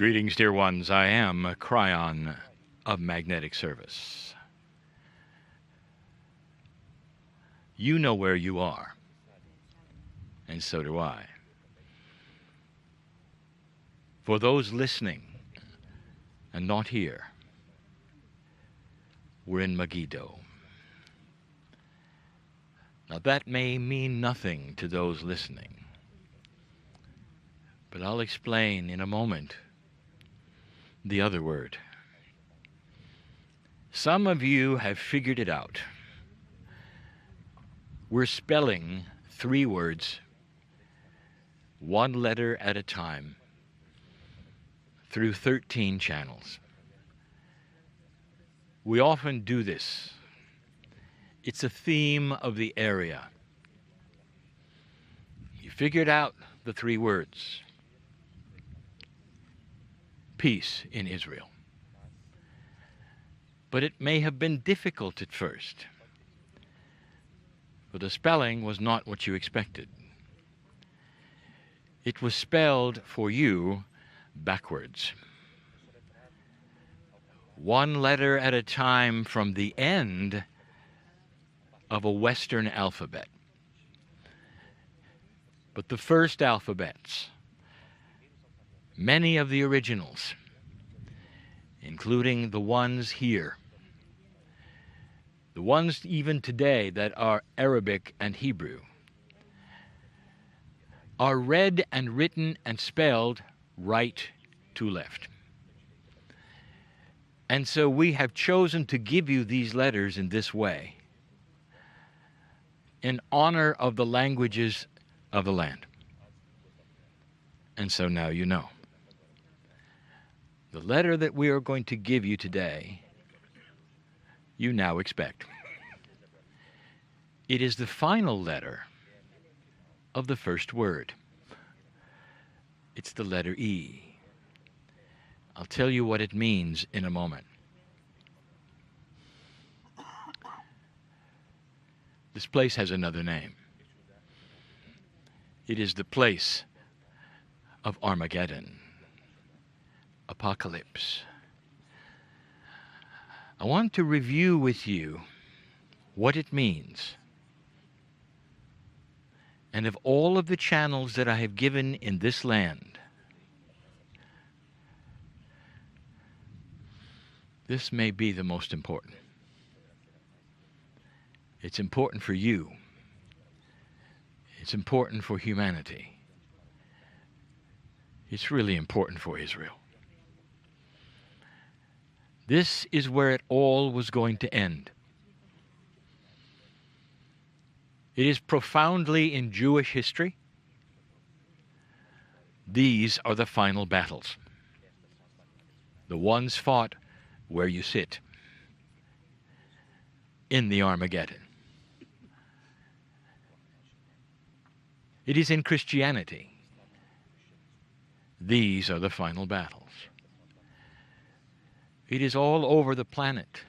Greetings, dear ones. I am Kryon of Magnetic Service. You know where you are, and so do I. For those listening and not here, we're in Megiddo. Now that may mean nothing to those listening, but I'll explain in a moment the other word. Some of you have figured it out. We're spelling 3 words, 1 letter at a time, through 13 channels. We often do this. It's a theme of the area. You figured out the 3 words. Peace in Israel. But it may have been difficult at first. But the spelling was not what you expected. It was spelled for you backwards. 1 letter at a time from the end of a Western alphabet. But the first alphabets, many of the originals, including the ones here, the ones even today that are Arabic and Hebrew, are read and written and spelled right to left. And so we have chosen to give you these letters in this way, in honor of the languages of the land. And so now you know. The letter that we are going to give you today, you now expect. It is the final letter of the first word. It's the letter E. I'll tell you what it means in a moment. This place has another name. It is the place of Armageddon. Apocalypse. I want to review with you what it means. And of all of the channels that I have given in this land, this may be the most important. It's important for you. It's important for humanity. It's really important for Israel. This is where it all was going to end. It is profoundly in Jewish history. These are the final battles. The ones fought where you sit, in the Armageddon. It is in Christianity. These are the final battles. It is all over the planet.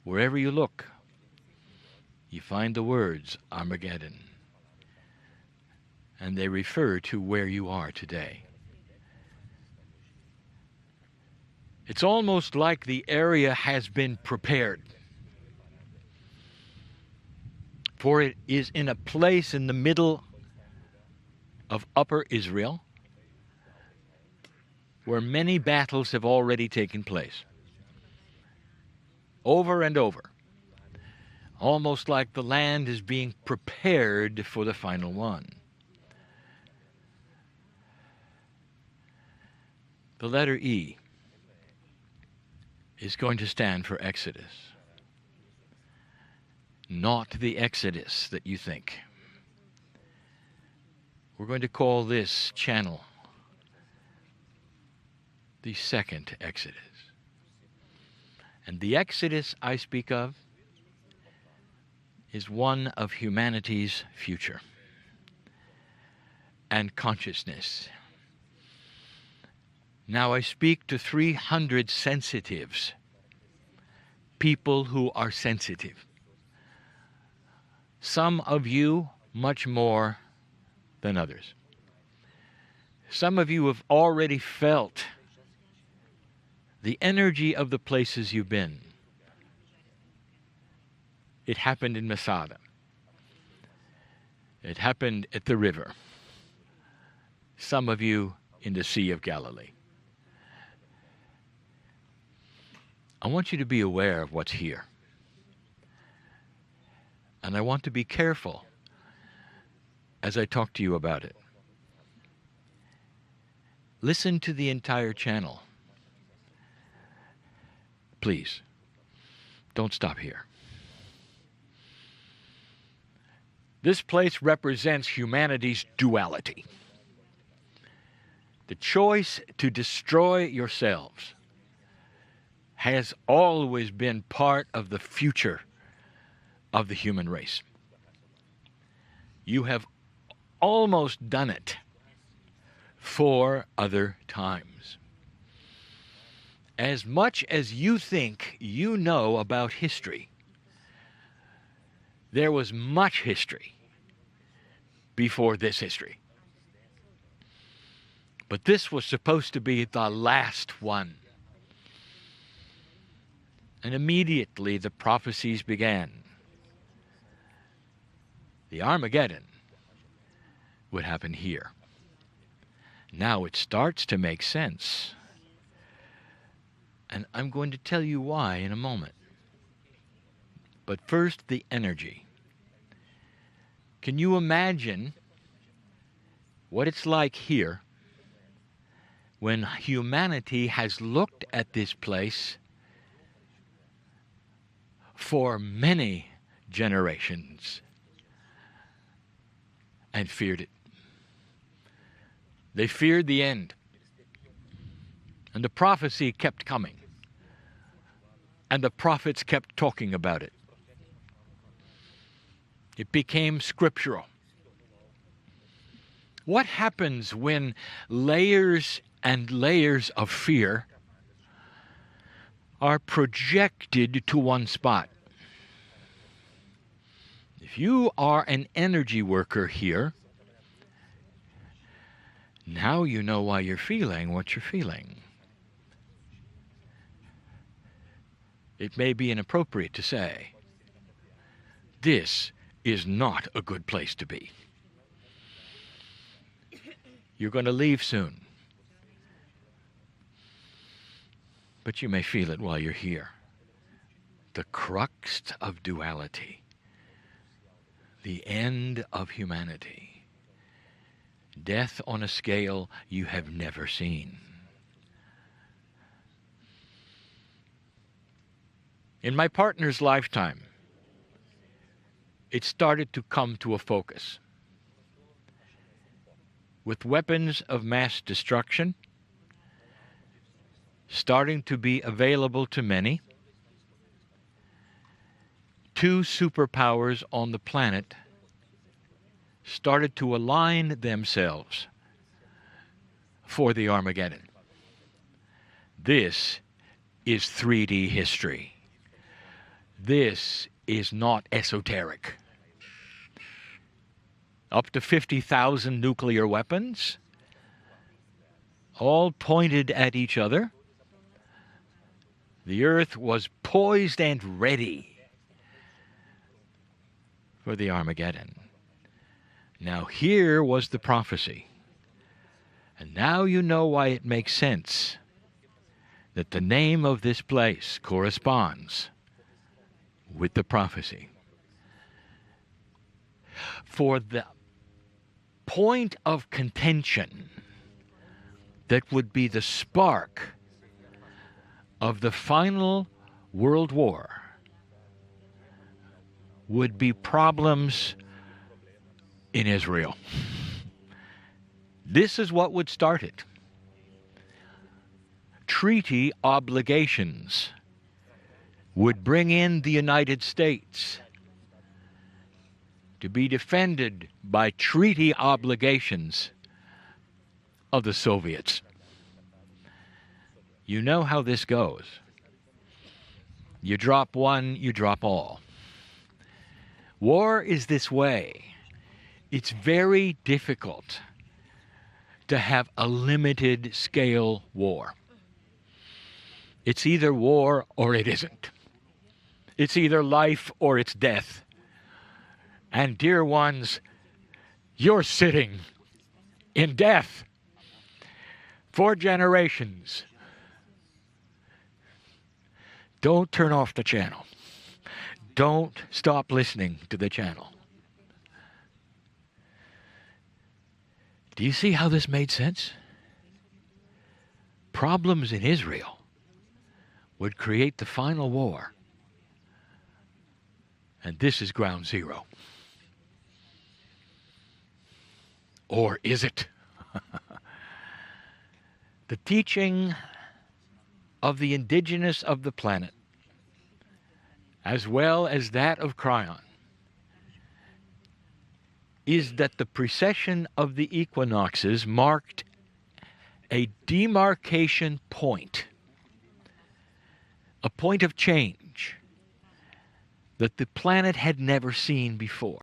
Wherever you look, you find the words Armageddon. And they refer to where you are today. It's almost like the area has been prepared. For it is in a place in the middle of Upper Israel where many battles have already taken place. Over and over. Almost like the land is being prepared for the final one. The letter E is going to stand for Exodus. Not the Exodus that you think. We're going to call this channel the second Exodus. And the Exodus I speak of is one of humanity's future and consciousness. Now I speak to 300 sensitives, people who are sensitive. Some of you much more than others. Some of you have already felt the energy of the places you've been. It happened in Masada. It happened at the river. Some of you in the Sea of Galilee. I want you to be aware of what's here. And I want to be careful as I talk to you about it. Listen to the entire channel. Please, don't stop here. This place represents humanity's duality. The choice to destroy yourselves has always been part of the future of the human race. You have almost done it 4 other times. As much as you think you know about history, there was much history before this history. But this was supposed to be the last one. And immediately the prophecies began. The Armageddon would happen here. Now it starts to make sense. And I'm going to tell you why in a moment. But first, the energy. Can you imagine what it's like here when humanity has looked at this place for many generations and feared it? They feared the end. And the prophecy kept coming. And the prophets kept talking about it. It became scriptural. What happens when layers and layers of fear are projected to one spot? If you are an energy worker here, now you know why you're feeling what you're feeling. It may be inappropriate to say, this is not a good place to be. You're going to leave soon. But you may feel it while you're here. The crux of duality. The end of humanity. Death on a scale you have never seen. In my partner's lifetime, it started to come to a focus. With weapons of mass destruction starting to be available to many, 2 superpowers on the planet started to align themselves for the Armageddon. This is 3D history. This is not esoteric. Up to 50,000 nuclear weapons, all pointed at each other. The earth was poised and ready for the Armageddon. Now here was the prophecy. And now you know why it makes sense that the name of this place corresponds with the prophecy. For the point of contention that would be the spark of the final world war would be problems in Israel. This is what would start it. Treaty obligations would bring in the United States to be defended by treaty obligations of the Soviets. You know how this goes. You drop one, you drop all. War is this way. It's very difficult to have a limited scale war. It's either war or it isn't. It's either life or it's death. And dear ones, you're sitting in death for generations. Don't turn off the channel. Don't stop listening to the channel. Do you see how this made sense? Problems in Israel would create the final war. And this is ground zero. Or is it? The teaching of the indigenous of the planet, as well as that of Kryon, is that the precession of the equinoxes marked a demarcation point, a point of change that the planet had never seen before.